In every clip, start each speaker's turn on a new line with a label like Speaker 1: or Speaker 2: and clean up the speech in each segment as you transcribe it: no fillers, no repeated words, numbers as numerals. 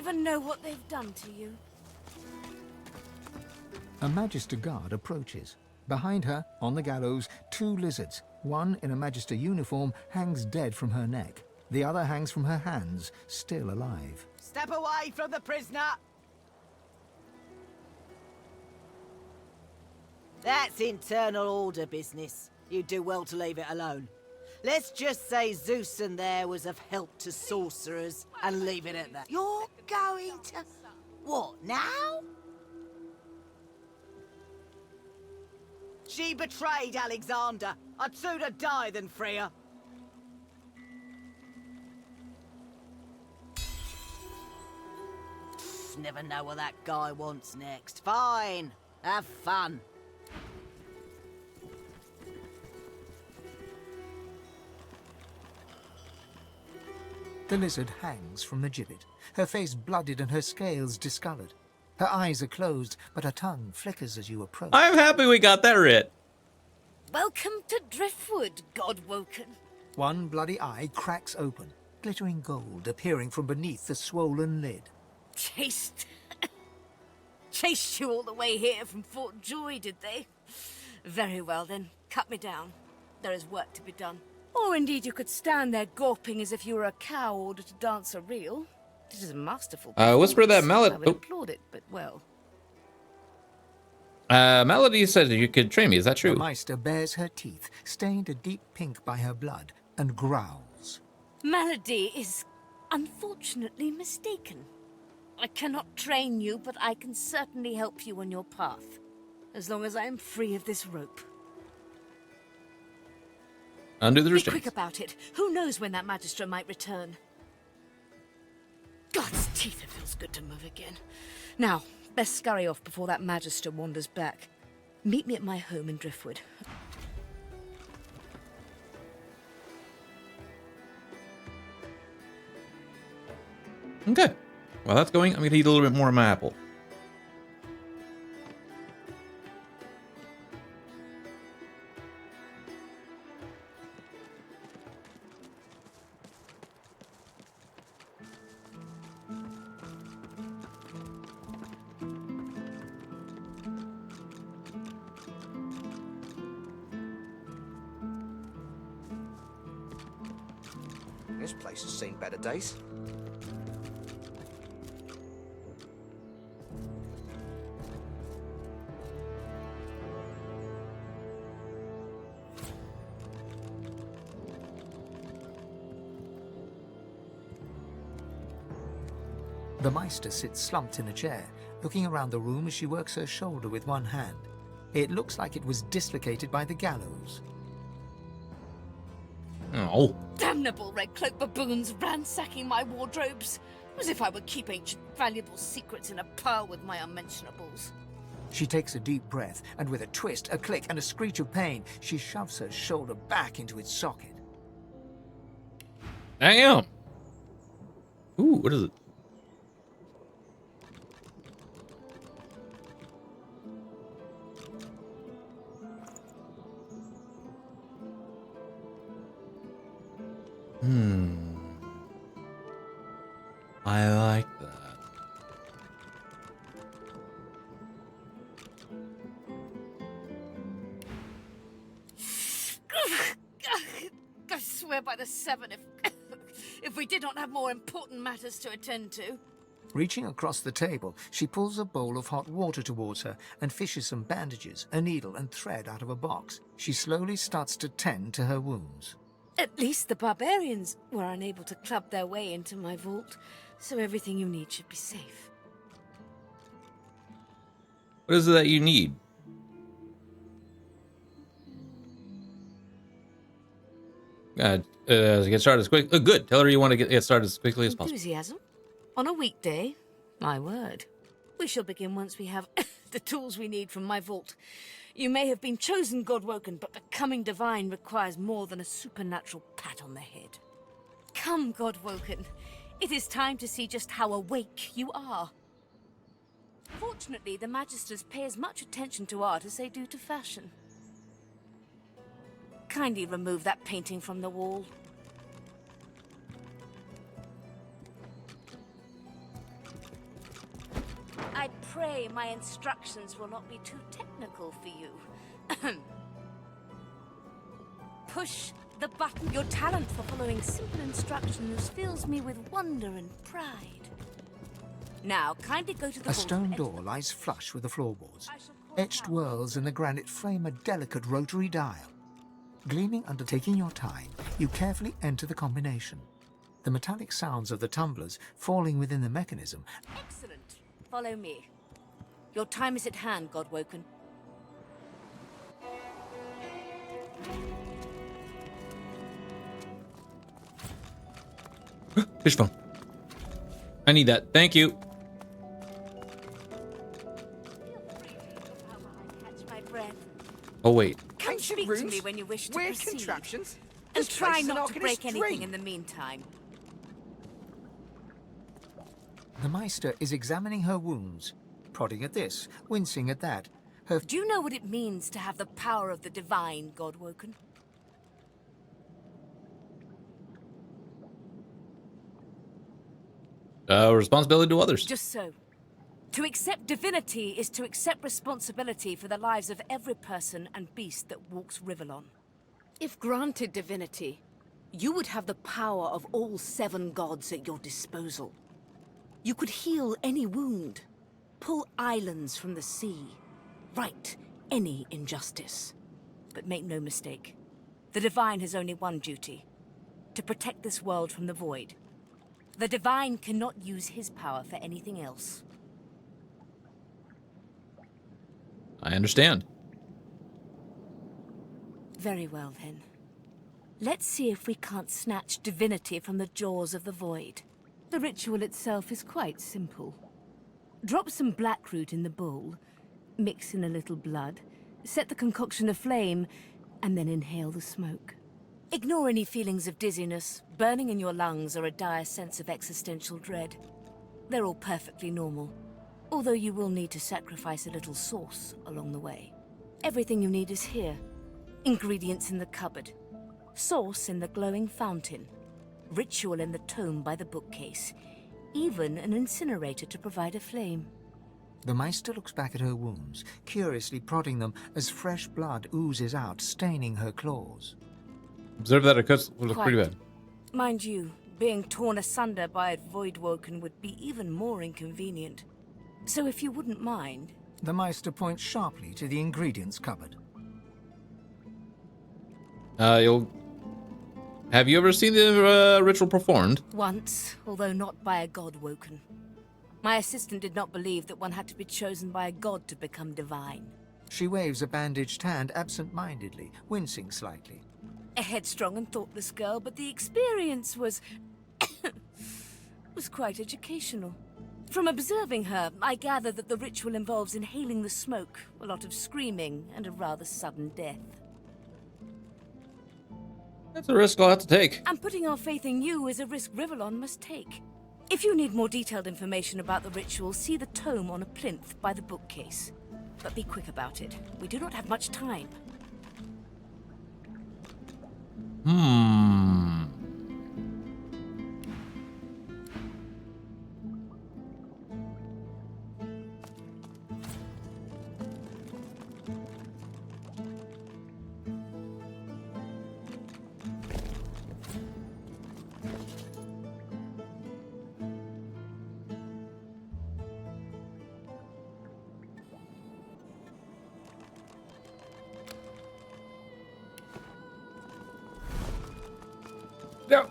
Speaker 1: even know what they've done to you.
Speaker 2: A Magister guard approaches. Behind her, on the gallows, 2 lizards. One in a Magister uniform hangs dead from her neck. The other hangs from her hands, still alive.
Speaker 3: Step away from the prisoner! That's internal order business. You do well to leave it alone. Let's just say Zeus and there was of help to sorcerers and leave it at that. You're going to... What, now? She betrayed Alexander. I'd sooner die than free her. Never know what that guy wants next. Fine. Have fun.
Speaker 2: The lizard hangs from the gibbet, her face blooded and her scales discolored. Her eyes are closed, but her tongue flickers as you approach.
Speaker 4: I'm happy we got that writ.
Speaker 1: Welcome to Driftwood, God-woken.
Speaker 2: One bloody eye cracks open, glittering gold appearing from beneath the swollen lid.
Speaker 1: Chased you all the way here from Fort Joy, did they? Very well then, cut me down. There is work to be done. Or indeed you could stand there gawping as if you were a cow ordered to dance a reel. It is a masterful
Speaker 4: Whisper that
Speaker 1: performance.
Speaker 4: melody.
Speaker 1: I would applaud it, but well.
Speaker 4: Melody said you could train me, is that true?
Speaker 2: The Meister bares her teeth, stained a deep pink by her blood, and growls.
Speaker 1: Melody is unfortunately mistaken. I cannot train you, but I can certainly help you on your path. As long as I am free of this rope.
Speaker 4: Undo the
Speaker 1: Be
Speaker 4: restraints.
Speaker 1: quick about it. Who knows when that Magister might return? God's teeth, it feels good to move again. Now, best scurry off before that Magister wanders back. Meet me at my home in Driftwood.
Speaker 4: Okay. Well, that's going. I'm going to eat a little bit more of my apple.
Speaker 5: This place has seen better days.
Speaker 2: The Meister sits slumped in a chair, looking around the room as she works her shoulder with one hand. It looks like it was dislocated by the gallows.
Speaker 4: Oh.
Speaker 1: Damnable red cloak baboons ransacking my wardrobes. As if I would keep ancient valuable secrets in a pile with my unmentionables.
Speaker 2: She takes a deep breath, and with a twist, a click, and a screech of pain, she shoves her shoulder back into its socket.
Speaker 4: Damn. Ooh, what is it? I like that.
Speaker 1: I swear by the seven if we did not have more important matters to attend to.
Speaker 2: Reaching across the table, she pulls a bowl of hot water towards her and fishes some bandages, a needle, and thread out of a box. She slowly starts to tend to her wounds.
Speaker 1: At least the barbarians were unable to club their way into my vault, so everything you need should be safe.
Speaker 4: What is it that you need? Get started as quick. Good. Tell her you want to get started as quickly as possible.
Speaker 1: Enthusiasm? On a weekday? My word. We shall begin once we have the tools we need from my vault. You may have been chosen God-woken, but becoming divine requires more than a supernatural pat on the head. Come, God-woken. It is time to see just how awake you are. Fortunately, the Magisters pay as much attention to art as they do to fashion. Kindly remove that painting from the wall. I pray my instructions will not be too technical for you. Push the button. Your talent for following simple instructions fills me with wonder and pride. Now, kindly go to the
Speaker 2: A
Speaker 1: vault
Speaker 2: stone
Speaker 1: and enter
Speaker 2: door
Speaker 1: the-
Speaker 2: lies flush with the floorboards.
Speaker 1: I shall call
Speaker 2: Etched
Speaker 1: out.
Speaker 2: whorls in the granite frame a delicate rotary dial. Gleaming under, taking your time, you carefully enter the combination. The metallic sounds of the tumblers falling within the mechanism.
Speaker 1: Excellent. Follow me. Your time is at hand, Godwoken.
Speaker 4: Fish bone. I need that. Thank you.
Speaker 1: Feel free to look about while I catch my breath.
Speaker 4: Oh, wait.
Speaker 1: Come
Speaker 5: Ancient
Speaker 1: speak
Speaker 5: runes,
Speaker 1: to me when you wish to
Speaker 5: weird
Speaker 1: proceed.
Speaker 5: contraptions.
Speaker 1: And
Speaker 5: This
Speaker 1: try
Speaker 5: place is an
Speaker 1: not to break
Speaker 5: arcanist's
Speaker 1: anything
Speaker 5: dream.
Speaker 1: in the meantime.
Speaker 2: The Meister is examining her wounds, prodding at this, wincing at that. Her
Speaker 1: Do you know what it means to have the power of the divine, Godwoken?
Speaker 4: Responsibility to others.
Speaker 1: Just so. To accept divinity is to accept responsibility for the lives of every person and beast that walks Rivellon. If granted divinity, you would have the power of all 7 gods at your disposal. You could heal any wound, pull islands from the sea, right any injustice. But make no mistake, the divine has only one duty: to protect this world from the void. The divine cannot use his power for anything else.
Speaker 4: I understand.
Speaker 1: Very well, then. Let's see if we can't snatch divinity from the jaws of the void. The ritual itself is quite simple. Drop some blackroot in the bowl, mix in a little blood, set the concoction aflame, and then inhale the smoke. Ignore any feelings of dizziness, burning in your lungs, or a dire sense of existential dread. They're all perfectly normal, although you will need to sacrifice a little sauce along the way. Everything you need is here. Ingredients in the cupboard, sauce in the glowing fountain, ritual in the tome by the bookcase, even an incinerator to provide a flame.
Speaker 2: The Meister looks back at her wounds, curiously prodding them as fresh blood oozes out, staining her claws.
Speaker 4: Observe that it cuts would look
Speaker 1: Quite.
Speaker 4: pretty bad.
Speaker 1: Mind you, being torn asunder by a Voidwoken would be even more inconvenient. So if you wouldn't mind...
Speaker 2: The Meister points sharply to the ingredients cupboard.
Speaker 4: Have you ever seen the ritual performed?
Speaker 1: Once, although not by a Godwoken. My assistant did not believe that one had to be chosen by a god to become divine.
Speaker 2: She waves a bandaged hand absent-mindedly, wincing slightly.
Speaker 1: A headstrong and thoughtless girl, but the experience was... was quite educational. From observing her, I gather that the ritual involves inhaling the smoke, a lot of screaming, and a rather sudden death.
Speaker 4: That's a risk I'll have to take.
Speaker 1: And putting our faith in you is a risk Rivellon must take. If you need more detailed information about the ritual, see the tome on a plinth by the bookcase. But be quick about it. We do not have much time.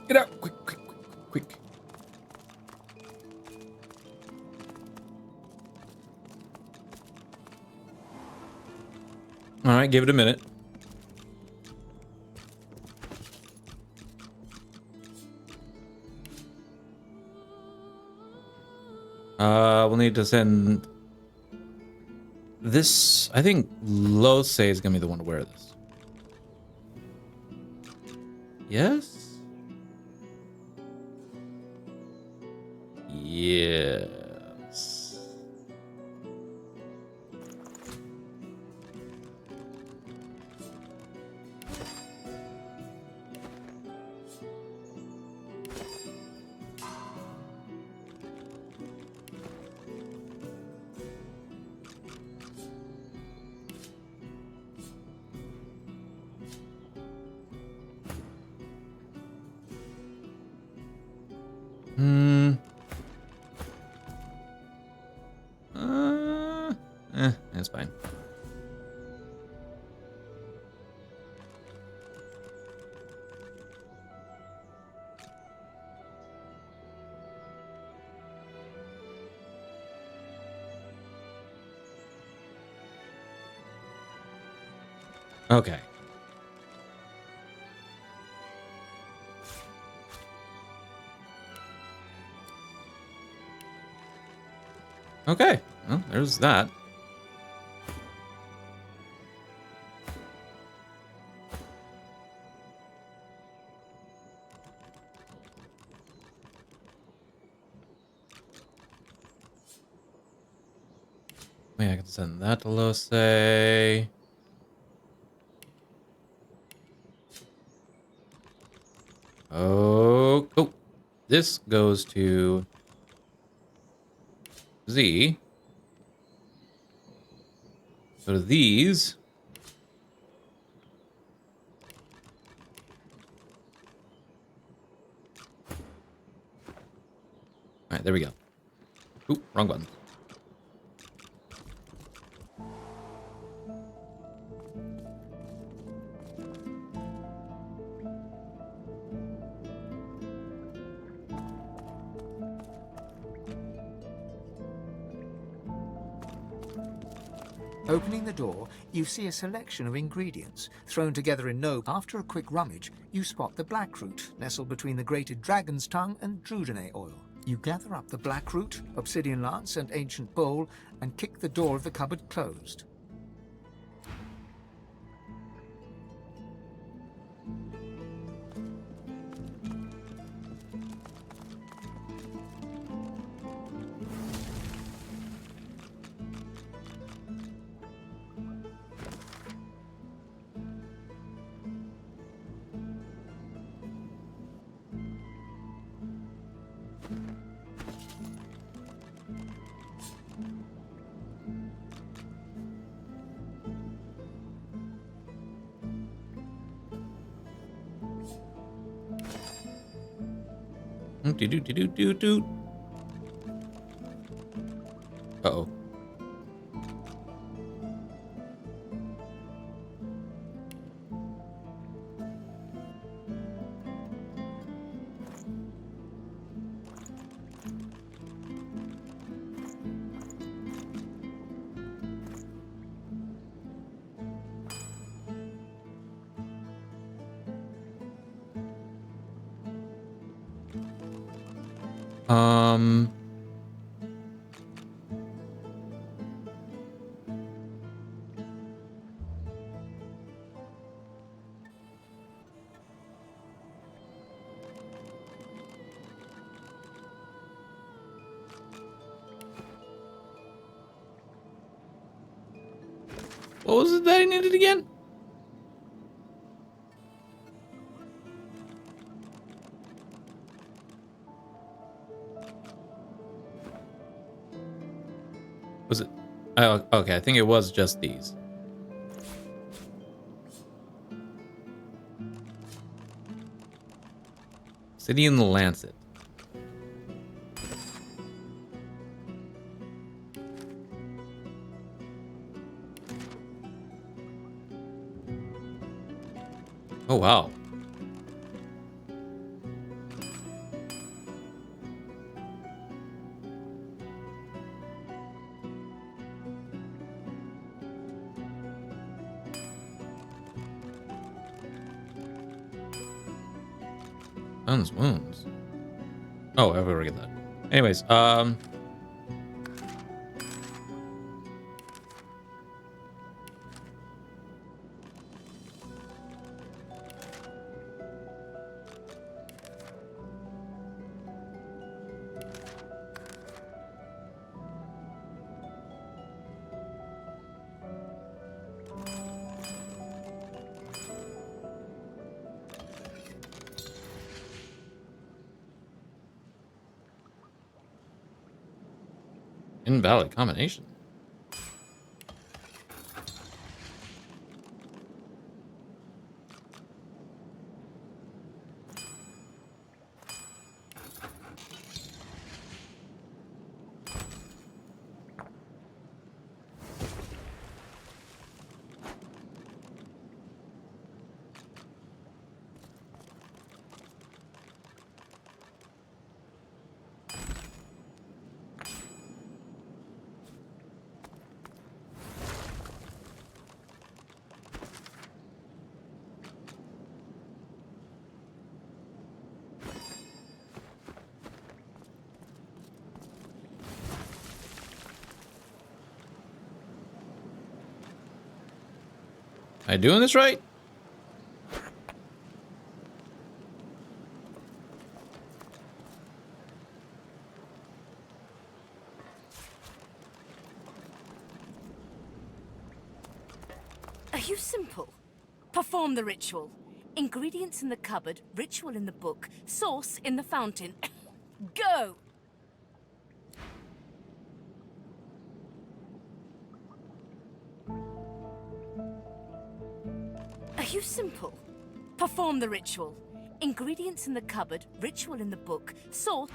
Speaker 4: Get out! Quick, quick, quick, quick. All right, give it a minute. We'll need to send this. I think Lose is gonna be the one to wear this. Yes. Yes. That's fine. Okay. Okay. Well, there's that. Wait, I can send that to Lose. Oh, this goes to Z. So to these. All right, there we go. Oop, wrong button.
Speaker 2: Opening the door, you see a selection of ingredients thrown together in no. After a quick rummage, you spot the blackroot nestled between the grated dragon's tongue and drudene oil. You gather up the blackroot, obsidian lance, and ancient bowl, and kick the door of the cupboard closed.
Speaker 4: Do. Uh-oh. Um... What was it that I needed again? Was it? Oh, okay. I think it was just these. Obsidian Lancet. Oh, wow. Sun's wounds. Oh, I've already got that. Anyways, invalid combination. Am I doing this right?
Speaker 1: Are you simple? Perform the ritual. Ingredients in the cupboard, ritual in the book, source in the fountain. Go! Are you simple? Perform the ritual. Ingredients in the cupboard, ritual in the book, source...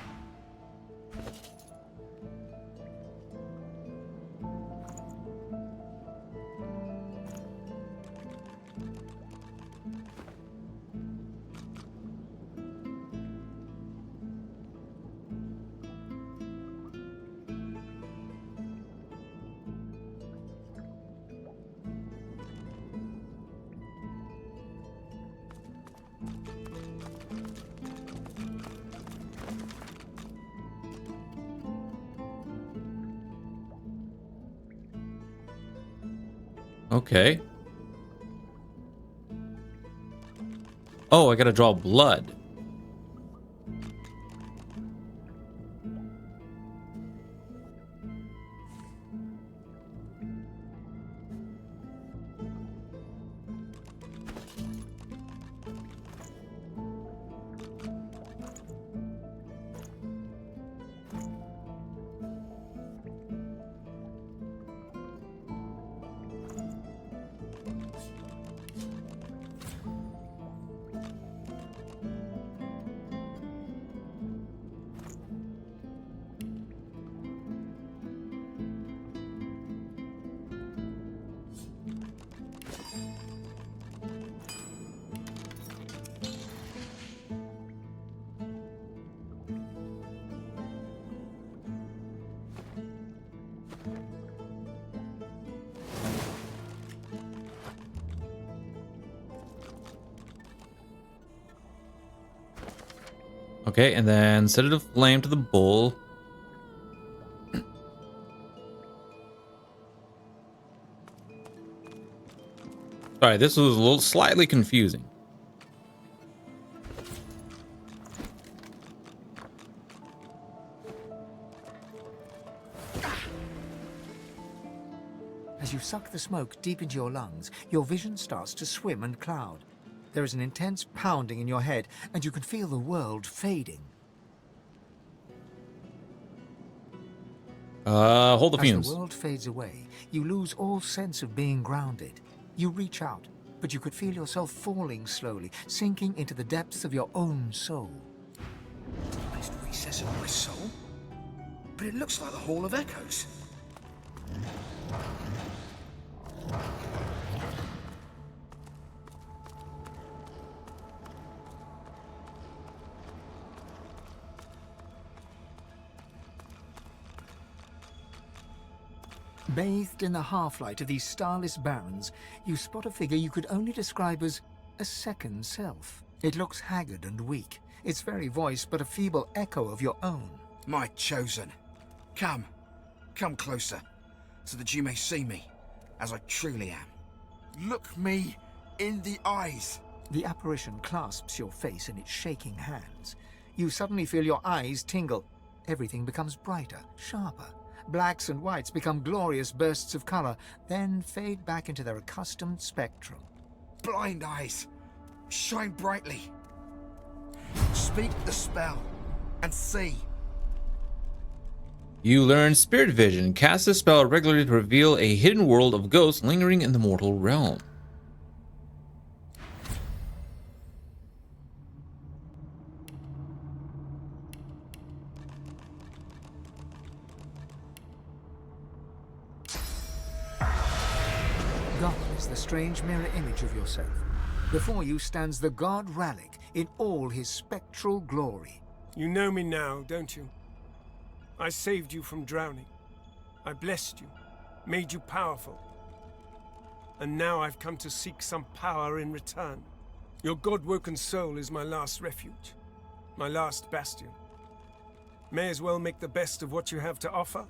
Speaker 4: Okay. Oh, I gotta draw blood. Okay, and then set it aflame to the bowl. Sorry, this was a little slightly confusing.
Speaker 2: As you suck the smoke deep into your lungs, your vision starts to swim and cloud. There is an intense pounding in your head, and you can feel the world fading.
Speaker 4: Hold the fumes.
Speaker 2: As the world fades away, you lose all sense of being grounded. You reach out, but you could feel yourself falling slowly, sinking into the depths of your own soul.
Speaker 5: Deepest recess of my soul? But it looks like the Hall of Echoes.
Speaker 2: Bathed in the half-light of these starless barrens, you spot a figure you could only describe as a second self. It looks haggard and weak, its very voice but a feeble echo of your own.
Speaker 5: My chosen. Come closer, so that you may see me as I truly am. Look me in the eyes.
Speaker 2: The apparition clasps your face in its shaking hands. You suddenly feel your eyes tingle. Everything becomes brighter, sharper. Blacks and whites become glorious bursts of color, then fade back into their accustomed spectrum.
Speaker 5: Blind eyes, shine brightly. Speak the spell and see.
Speaker 4: You learn Spirit Vision. Cast this spell regularly to reveal a hidden world of ghosts lingering in the mortal realm.
Speaker 2: God is the strange mirror image of yourself. Before you stands the god Ralik in all his spectral glory.
Speaker 6: You know me now, don't you? I saved you from drowning. I blessed you, made you powerful. And now I've come to seek some power in return. Your god-woken soul is my last refuge, my last bastion. May as well make the best of what you have to offer.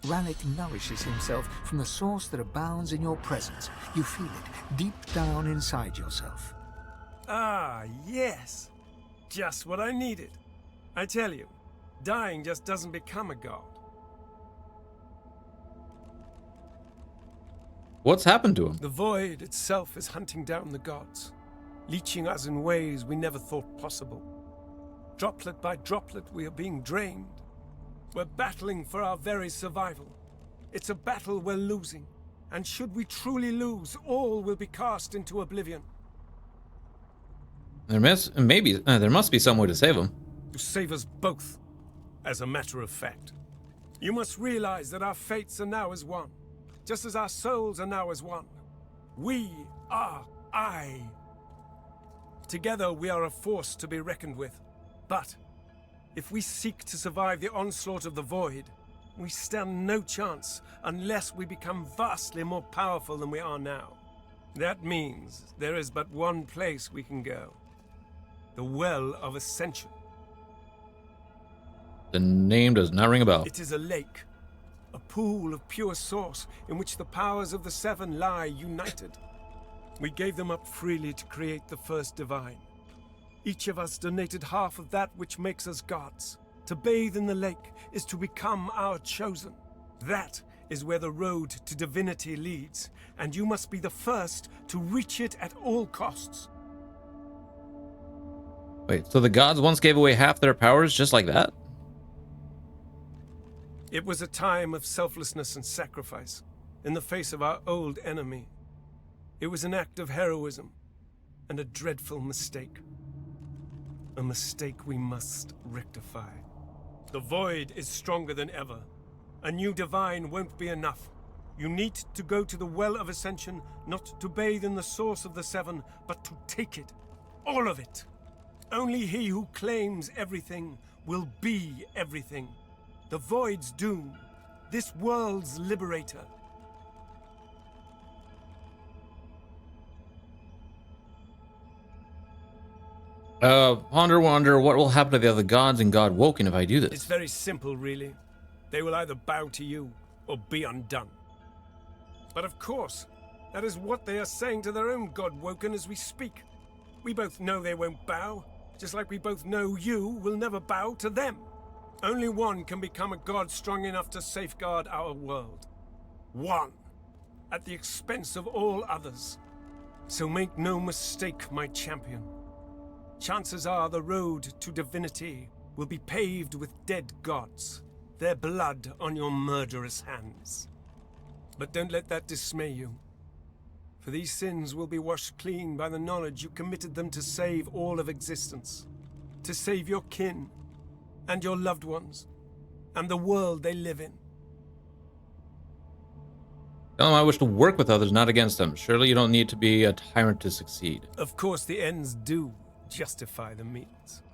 Speaker 2: Rannick nourishes himself from the source that abounds in your presence. You feel it deep down inside yourself.
Speaker 6: Ah, yes. Just what I needed. I tell you, dying just doesn't become a god.
Speaker 4: What's happened to him?
Speaker 6: The void itself is hunting down the gods, leeching us in ways we never thought possible. Droplet by droplet, we are being drained. We're battling for our very survival. It's a battle we're losing, and should we truly lose, all will be cast into oblivion.
Speaker 4: There must be some way to save him.
Speaker 6: To save us both, as a matter of fact. You must realize that our fates are now as one, just as our souls are now as one. We are I. Together we are a force to be reckoned with. But if we seek to survive the onslaught of the void, we stand no chance unless we become vastly more powerful than we are now. That means there is but one place we can go. The Well of Ascension.
Speaker 4: The name does not ring a bell.
Speaker 6: It is a lake, a pool of pure source in which the powers of the Seven lie united. We gave them up freely to create the first divine. Each of us donated half of that which makes us gods. To bathe in the lake is to become our chosen. That is where the road to divinity leads, and you must be the first to reach it at all costs.
Speaker 4: Wait, so the gods once gave away half their powers just like that?
Speaker 6: It was a time of selflessness and sacrifice in the face of our old enemy. It was an act of heroism and a dreadful mistake. A mistake we must rectify. The void is stronger than ever. A new divine won't be enough. You need to go to the Well of Ascension, not to bathe in the source of the Seven, but to take it. All of it. Only he who claims everything will be everything. The void's doom. This world's liberator.
Speaker 4: Wonder what will happen to the other gods in God Woken if I do
Speaker 6: It's
Speaker 4: this.
Speaker 6: very simple, really. They will either bow to you or be undone. But of course, that is what they are saying to their own God Woken as we speak. We both know they won't bow, just like we both know you will never bow to them. Only one can become a god strong enough to safeguard our world. One, at the expense of all others. So make no mistake, my champion. Chances are the road to divinity will be paved with dead gods, their blood on your murderous hands. But don't let that dismay you, for these sins will be washed clean by the knowledge you committed them to save all of existence, to save your kin, and your loved ones, and the world they live in.
Speaker 4: Tell them I wish to work with others, not against them. Surely you don't need to be a tyrant to succeed.
Speaker 6: Of course, the ends do justify the means.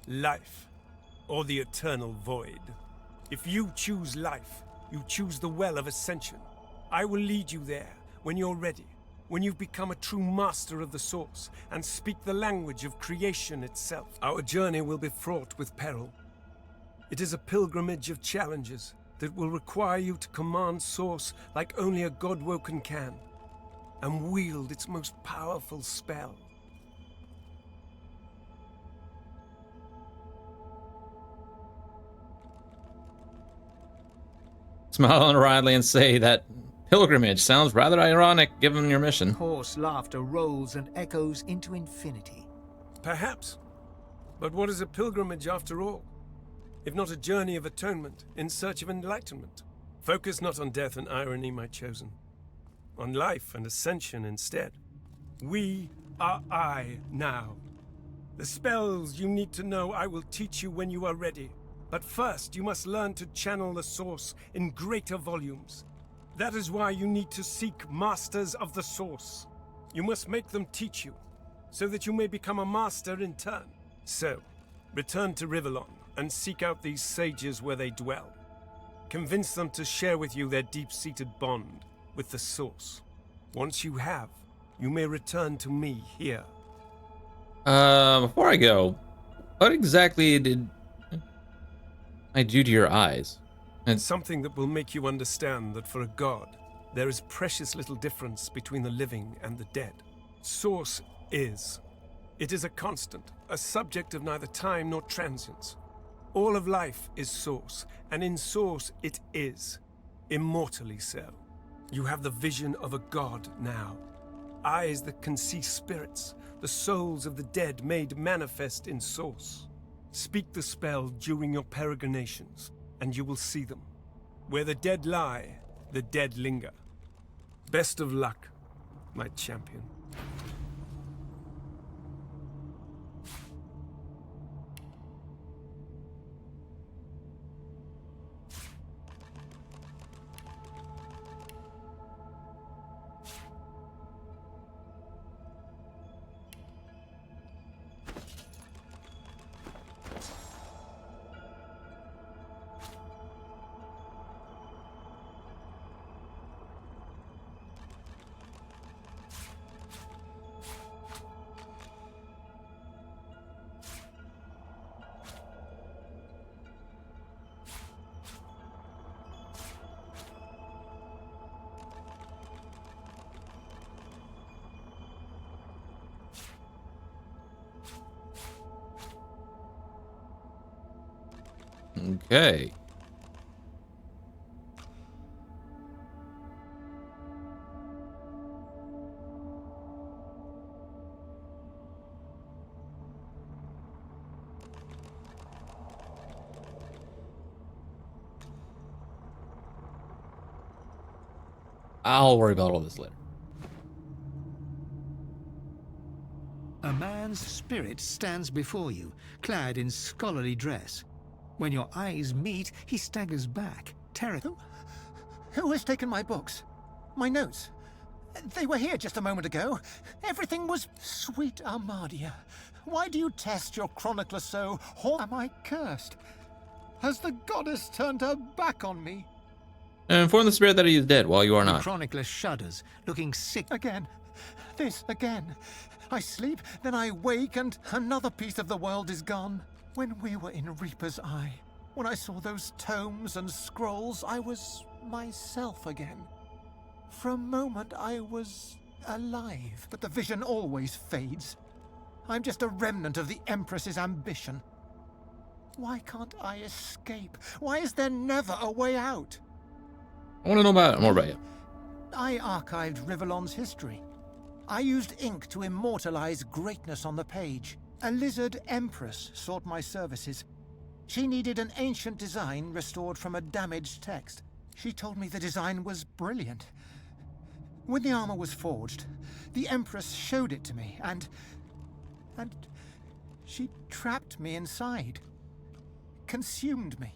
Speaker 6: Life, or the eternal void. If you choose life, you choose the Well of Ascension. I will lead you there when you're ready, when you've become a true master of the Source and speak the language of creation itself. Our journey will be fraught with peril. It is a pilgrimage of challenges that will require you to command Source like only a God-woken can, and wield its most powerful spell.
Speaker 4: Smile wryly and say that pilgrimage sounds rather ironic given your mission.
Speaker 2: Hoarse laughter rolls and echoes into infinity.
Speaker 6: Perhaps. But what is a pilgrimage after all? If not a journey of atonement in search of enlightenment? Focus not on death and irony, my chosen. On life and ascension instead. We are I now. The spells you need to know I will teach you when you are ready. But first, you must learn to channel the Source in greater volumes. That is why you need to seek Masters of the Source. You must make them teach you, so that you may become a master in turn. So, return to Rivellon and seek out these sages where they dwell. Convince them to share with you their deep-seated bond with the Source. Once you have, you may return to me here.
Speaker 4: Before I go, what exactly did I do to your eyes? And
Speaker 6: Something that will make you understand that for a god, there is precious little difference between the living and the dead. Source is. It is a constant, a subject of neither time nor transience. All of life is source, and in source it is, immortally so. You have the vision of a god now. Eyes that can see spirits, the souls of the dead made manifest in source. Speak the spell during your peregrinations, and you will see them. Where the dead lie, the dead linger. Best of luck, my champion.
Speaker 4: okay. I'll worry about all this later.
Speaker 2: A man's spirit stands before you, clad in scholarly dress. When your eyes meet, he staggers back, terrified.
Speaker 7: Who has taken my books? My notes? They were here just a moment ago. Everything was... Sweet Armadia, why do you test your chronicler so? Am I cursed? Has the goddess turned her back on me?
Speaker 4: And inform the spirit that he is dead while you are
Speaker 2: The
Speaker 4: not.
Speaker 2: chronicler shudders, looking sick.
Speaker 7: Again. This again. I sleep, then I wake, and another piece of the world is gone. When we were in Reaper's Eye, when I saw those tomes and scrolls, I was myself again. For a moment, I was alive, but the vision always fades. I'm just a remnant of the Empress's ambition. Why can't I escape? Why is there never a way out?
Speaker 4: I want to know more about you.
Speaker 7: I archived Rivellon's history. I used ink to immortalize greatness on the page. A lizard empress sought my services. She needed an ancient design restored from a damaged text. She told me the design was brilliant. When the armor was forged, the empress showed it to me, and she trapped me inside. Consumed me.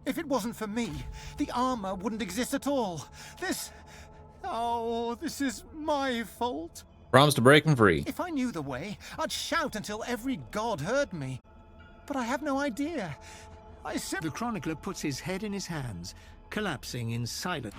Speaker 7: If it wasn't for me, the armor wouldn't exist at all. This is my fault.
Speaker 4: Promise to break him free.
Speaker 7: If I knew the way, I'd shout until every god heard me. But I have no idea.
Speaker 2: The chronicler puts his head in his hands, collapsing in silence.